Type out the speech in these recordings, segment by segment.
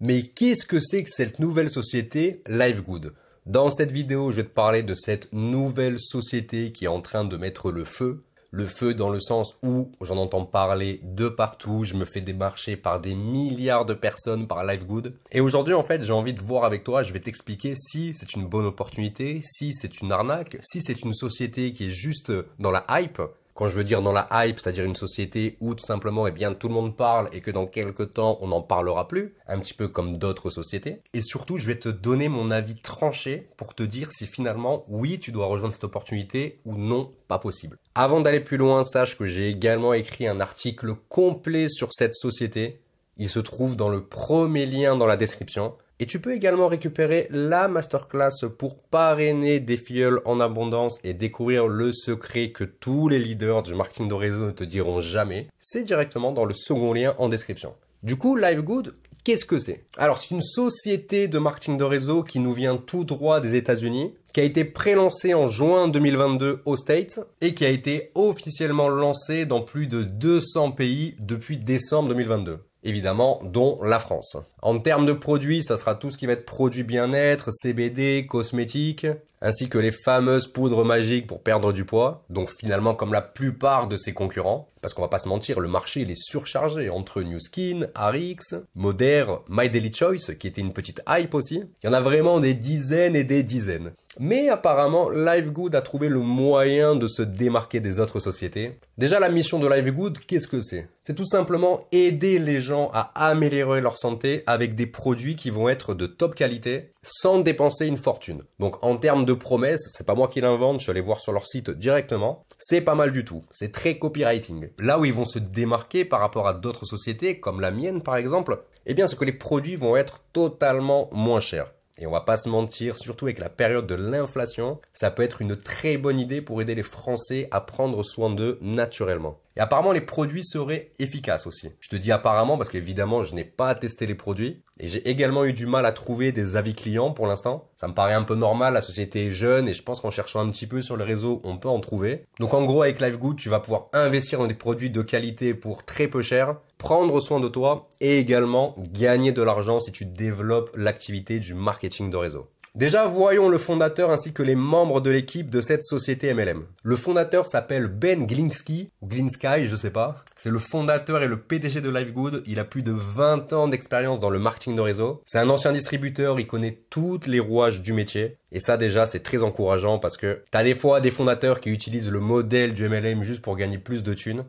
Mais qu'est-ce que c'est que cette nouvelle société Livegood? Dans cette vidéo, je vais te parler de cette nouvelle société qui est en train de mettre le feu. Le feu dans le sens où j'en entends parler de partout, je me fais démarcher par des milliards de personnes par Livegood. Et aujourd'hui, en fait, j'ai envie de voir avec toi, je vais t'expliquer si c'est une bonne opportunité, si c'est une arnaque, si c'est une société qui est juste dans la hype. Quand je veux dire dans la hype, c'est-à-dire une société où tout simplement, eh bien, tout le monde parle et que dans quelques temps, on n'en parlera plus, un petit peu comme d'autres sociétés. Et surtout, je vais te donner mon avis tranché pour te dire si finalement, oui, tu dois rejoindre cette opportunité ou non, pas possible. Avant d'aller plus loin, sache que j'ai également écrit un article complet sur cette société. Il se trouve dans le premier lien dans la description. Et tu peux également récupérer la masterclass pour parrainer des filleuls en abondance et découvrir le secret que tous les leaders du marketing de réseau ne te diront jamais. C'est directement dans le second lien en description. Du coup, Livegood, qu'est-ce que c'est? Alors, c'est une société de marketing de réseau qui nous vient tout droit des États-Unis, qui a été pré-lancée en juin 2022 aux States et qui a été officiellement lancée dans plus de 200 pays depuis décembre 2022. Évidemment, dont la France. En termes de produits, ça sera tout ce qui va être produits bien-être, CBD, cosmétiques, ainsi que les fameuses poudres magiques pour perdre du poids. Donc finalement, comme la plupart de ses concurrents, parce qu'on va pas se mentir, le marché il est surchargé entre New Skin, Rx, Modere, My Daily Choice, qui était une petite hype aussi. Il y en a vraiment des dizaines et des dizaines. Mais apparemment, Livegood a trouvé le moyen de se démarquer des autres sociétés. Déjà, la mission de Livegood, qu'est-ce que c'est? C'est tout simplement aider les gens à améliorer leur santé avec des produits qui vont être de top qualité sans dépenser une fortune. Donc en termes de promesses, c'est pas moi qui l'invente, je suis allé voir sur leur site directement. C'est pas mal du tout. C'est très copywriting. Là où ils vont se démarquer par rapport à d'autres sociétés, comme la mienne par exemple, eh bien c'est que les produits vont être totalement moins chers. Et on va pas se mentir, surtout avec la période de l'inflation, ça peut être une très bonne idée pour aider les Français à prendre soin d'eux naturellement. Et apparemment, les produits seraient efficaces aussi. Je te dis apparemment parce qu'évidemment, je n'ai pas testé les produits. Et j'ai également eu du mal à trouver des avis clients pour l'instant. Ça me paraît un peu normal, la société est jeune et je pense qu'en cherchant un petit peu sur le réseau, on peut en trouver. Donc en gros, avec Livegood, tu vas pouvoir investir dans des produits de qualité pour très peu cher, prendre soin de toi et également gagner de l'argent si tu développes l'activité du marketing de réseau. Déjà, voyons le fondateur ainsi que les membres de l'équipe de cette société MLM. Le fondateur s'appelle Ben Glinsky, ou Glinsky, je sais pas. C'est le fondateur et le PDG de Livegood. Il a plus de 20 ans d'expérience dans le marketing de réseau. C'est un ancien distributeur, il connaît toutes les rouages du métier. Et ça déjà, c'est très encourageant parce que t'as des fois des fondateurs qui utilisent le modèle du MLM juste pour gagner plus de thunes.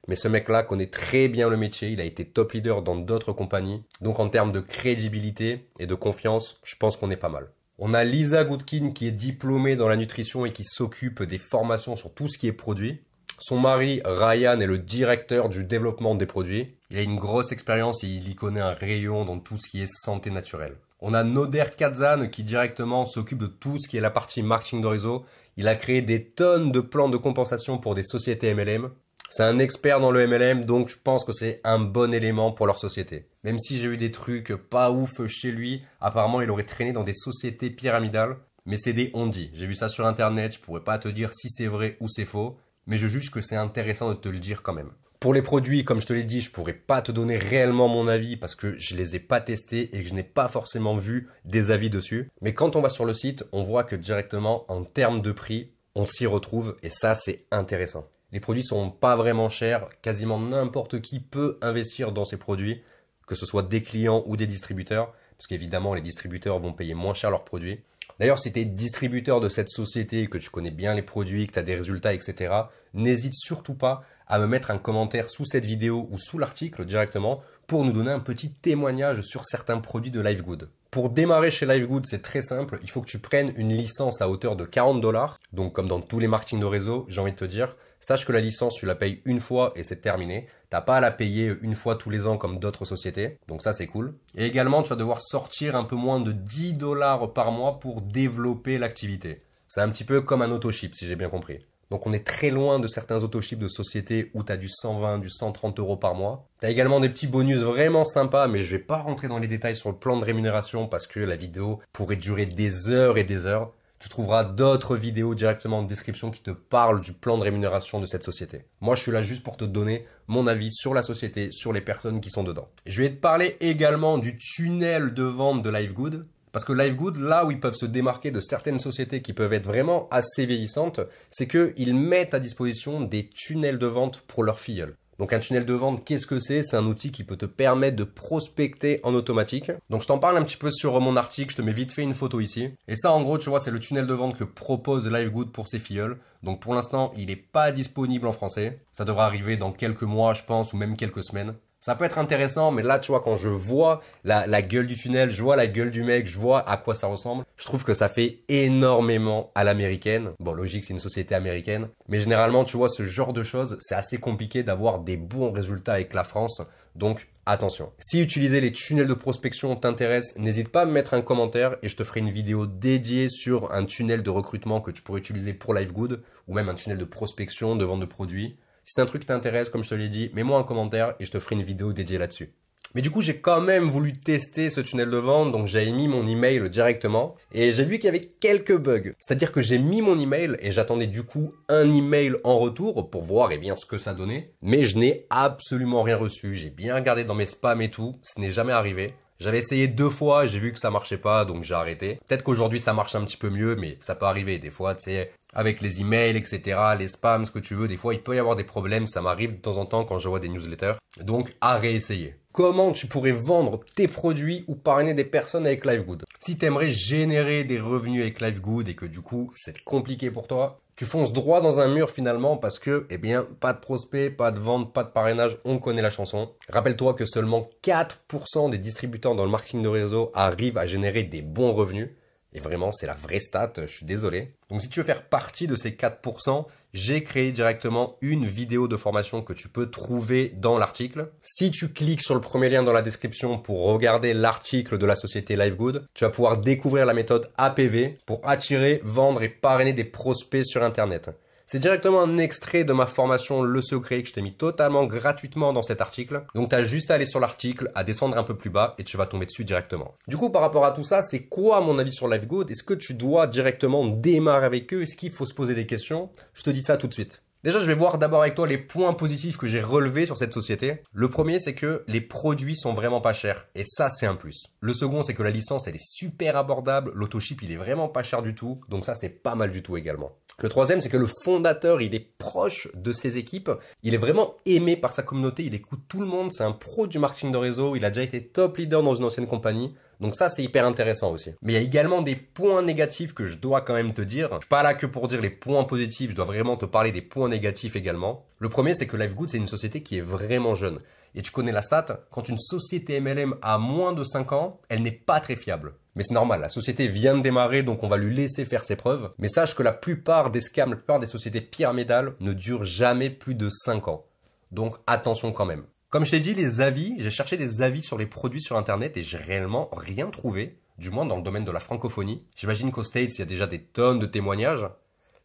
Mais ce mec-là connaît très bien le métier, il a été top leader dans d'autres compagnies. Donc en termes de crédibilité et de confiance, je pense qu'on est pas mal. On a Lisa Goodkin qui est diplômée dans la nutrition et qui s'occupe des formations sur tout ce qui est produit. Son mari, Ryan, est le directeur du développement des produits. Il a une grosse expérience et il y connaît un rayon dans tout ce qui est santé naturelle. On a Noder Kazan qui directement s'occupe de tout ce qui est la partie marketing de réseau. Il a créé des tonnes de plans de compensation pour des sociétés MLM. C'est un expert dans le MLM, donc je pense que c'est un bon élément pour leur société. Même si j'ai eu des trucs pas ouf chez lui, apparemment il aurait traîné dans des sociétés pyramidales, mais c'est des on-dit. J'ai vu ça sur internet, je pourrais pas te dire si c'est vrai ou c'est faux, mais je juge que c'est intéressant de te le dire quand même. Pour les produits, comme je te l'ai dit, je pourrais pas te donner réellement mon avis parce que je les ai pas testés et que je n'ai pas forcément vu des avis dessus. Mais quand on va sur le site, on voit que directement en termes de prix, on s'y retrouve et ça c'est intéressant. Les produits sont pas vraiment chers, quasiment n'importe qui peut investir dans ces produits, que ce soit des clients ou des distributeurs, parce qu'évidemment les distributeurs vont payer moins cher leurs produits. D'ailleurs, si tu es distributeur de cette société, que tu connais bien les produits, que tu as des résultats, etc., n'hésite surtout pas à me mettre un commentaire sous cette vidéo ou sous l'article directement pour nous donner un petit témoignage sur certains produits de Livegood. Pour démarrer chez Livegood, c'est très simple. Il faut que tu prennes une licence à hauteur de 40 $. Donc, comme dans tous les marketing de réseau, j'ai envie de te dire, sache que la licence, tu la payes une fois et c'est terminé. T'as pas à la payer une fois tous les ans comme d'autres sociétés. Donc ça, c'est cool. Et également, tu vas devoir sortir un peu moins de 10 $ par mois pour développer l'activité. C'est un petit peu comme un autoship, si j'ai bien compris. Donc on est très loin de certains autoships de sociétés où tu as du 120, du 130 € par mois. Tu as également des petits bonus vraiment sympas, mais je vais pas rentrer dans les détails sur le plan de rémunération parce que la vidéo pourrait durer des heures et des heures. Tu trouveras d'autres vidéos directement en description qui te parlent du plan de rémunération de cette société. Moi, je suis là juste pour te donner mon avis sur la société, sur les personnes qui sont dedans. Et je vais te parler également du tunnel de vente de Livegood. Parce que Livegood, là où ils peuvent se démarquer de certaines sociétés qui peuvent être vraiment assez vieillissantes, c'est qu'ils mettent à disposition des tunnels de vente pour leurs filleuls. Donc un tunnel de vente, qu'est-ce que c'est? C'est un outil qui peut te permettre de prospecter en automatique. Donc je t'en parle un petit peu sur mon article, je te mets vite fait une photo ici. Et ça en gros, tu vois, c'est le tunnel de vente que propose Livegood pour ses filleuls. Donc pour l'instant, il n'est pas disponible en français. Ça devra arriver dans quelques mois, je pense, ou même quelques semaines. Ça peut être intéressant, mais là, tu vois, quand je vois la gueule du tunnel, je vois la gueule du mec, je vois à quoi ça ressemble, je trouve que ça fait énormément à l'américaine. Bon, logique, c'est une société américaine. Mais généralement, tu vois, ce genre de choses, c'est assez compliqué d'avoir des bons résultats avec la France. Donc, attention. Si utiliser les tunnels de prospection t'intéresse, n'hésite pas à me mettre un commentaire et je te ferai une vidéo dédiée sur un tunnel de recrutement que tu pourrais utiliser pour Livegood ou même un tunnel de prospection, de vente de produits. Si c'est un truc qui t'intéresse, comme je te l'ai dit, mets-moi un commentaire et je te ferai une vidéo dédiée là-dessus. Mais du coup, j'ai quand même voulu tester ce tunnel de vente, donc j'ai mis mon email directement et j'ai vu qu'il y avait quelques bugs. C'est-à-dire que j'ai mis mon email et j'attendais du coup un email en retour pour voir bien ce que ça donnait. Mais je n'ai absolument rien reçu. J'ai bien regardé dans mes spams et tout, ce n'est jamais arrivé. J'avais essayé 2 fois, j'ai vu que ça marchait pas, donc j'ai arrêté. Peut-être qu'aujourd'hui ça marche un petit peu mieux, mais ça peut arriver des fois, tu sais, avec les emails, etc., les spams, ce que tu veux, des fois il peut y avoir des problèmes, ça m'arrive de temps en temps quand je vois des newsletters. Donc à réessayer. Comment tu pourrais vendre tes produits ou parrainer des personnes avec Livegood? Si tu aimerais générer des revenus avec Livegood et que du coup c'est compliqué pour toi, tu fonces droit dans un mur finalement parce que, eh bien, pas de prospects, pas de vente, pas de parrainage, on connaît la chanson. Rappelle-toi que seulement 4% des distributeurs dans le marketing de réseau arrivent à générer des bons revenus. Et vraiment, c'est la vraie stat, je suis désolé. Donc si tu veux faire partie de ces 4%, j'ai créé directement une vidéo de formation que tu peux trouver dans l'article. Si tu cliques sur le premier lien dans la description pour regarder l'article de la société Livegood, tu vas pouvoir découvrir la méthode APV pour attirer, vendre et parrainer des prospects sur Internet. C'est directement un extrait de ma formation Le Secret que je t'ai mis totalement gratuitement dans cet article. Donc tu as juste à aller sur l'article, à descendre un peu plus bas et tu vas tomber dessus directement. Du coup, par rapport à tout ça, c'est quoi mon avis sur Livegood? Est-ce que tu dois directement démarrer avec eux? Est-ce qu'il faut se poser des questions? Je te dis ça tout de suite. Déjà, je vais voir d'abord avec toi les points positifs que j'ai relevés sur cette société. Le premier, c'est que les produits sont vraiment pas chers. Et ça, c'est un plus. Le second, c'est que la licence, elle est super abordable. L'autoship, il est vraiment pas cher du tout. Donc ça, c'est pas mal du tout également. Le troisième, c'est que le fondateur, il est proche de ses équipes. Il est vraiment aimé par sa communauté. Il écoute tout le monde. C'est un pro du marketing de réseau. Il a déjà été top leader dans une ancienne compagnie. Donc ça, c'est hyper intéressant aussi. Mais il y a également des points négatifs que je dois quand même te dire. Je suis pas là que pour dire les points positifs. Je dois vraiment te parler des points négatifs également. Le premier, c'est que Livegood, c'est une société qui est vraiment jeune. Et tu connais la stat, quand une société MLM a moins de 5 ans, elle n'est pas très fiable. Mais c'est normal, la société vient de démarrer, donc on va lui laisser faire ses preuves. Mais sache que la plupart des scams, la plupart des sociétés pyramidales ne durent jamais plus de 5 ans. Donc attention quand même. Comme je t'ai dit, les avis, j'ai cherché des avis sur les produits sur Internet et j'ai réellement rien trouvé, du moins dans le domaine de la francophonie. J'imagine qu'aux States, il y a déjà des tonnes de témoignages,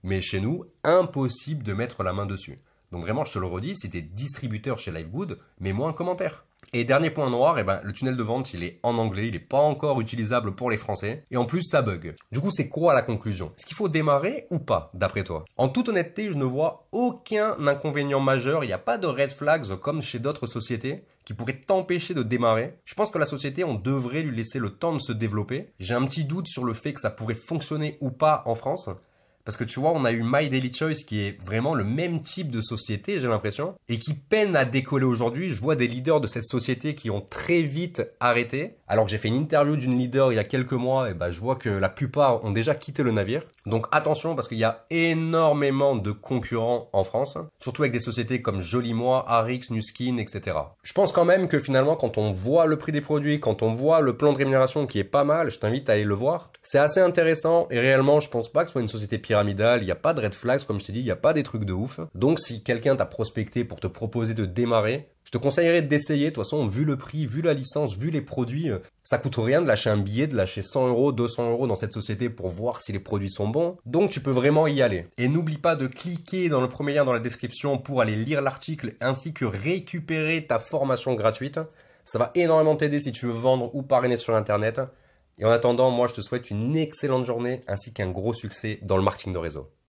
mais chez nous, impossible de mettre la main dessus. Donc vraiment, je te le redis, si tu es distributeur chez Livegood, mets-moi un commentaire. Et dernier point noir, le tunnel de vente, il est en anglais, il n'est pas encore utilisable pour les Français. Et en plus, ça bug. Du coup, c'est quoi la conclusion? Est-ce qu'il faut démarrer ou pas, d'après toi? En toute honnêteté, je ne vois aucun inconvénient majeur. Il n'y a pas de red flags comme chez d'autres sociétés qui pourraient t'empêcher de démarrer. Je pense que la société, on devrait lui laisser le temps de se développer. J'ai un petit doute sur le fait que ça pourrait fonctionner ou pas en France. Parce que tu vois, on a eu My Daily Choice qui est vraiment le même type de société, j'ai l'impression, et qui peine à décoller aujourd'hui. Je vois des leaders de cette société qui ont très vite arrêté. Alors que j'ai fait une interview d'une leader il y a quelques mois, et je vois que la plupart ont déjà quitté le navire. Donc attention, parce qu'il y a énormément de concurrents en France, surtout avec des sociétés comme Jolimois, Arix, Nuskin, etc. Je pense quand même que finalement, quand on voit le prix des produits, quand on voit le plan de rémunération qui est pas mal, je t'invite à aller le voir. C'est assez intéressant et réellement, je pense pas que ce soit une société pyramidale, il n'y a pas de red flags, comme je t'ai dit, il n'y a pas des trucs de ouf. Donc si quelqu'un t'a prospecté pour te proposer de démarrer, je te conseillerais d'essayer. De toute façon, vu le prix, vu la licence, vu les produits, ça coûte rien de lâcher un billet, de lâcher 100 €, 200 € dans cette société pour voir si les produits sont bons. Donc tu peux vraiment y aller. Et n'oublie pas de cliquer dans le premier lien dans la description pour aller lire l'article ainsi que récupérer ta formation gratuite. Ça va énormément t'aider si tu veux vendre ou parrainer sur Internet. Et en attendant, moi je te souhaite une excellente journée ainsi qu'un gros succès dans le marketing de réseau.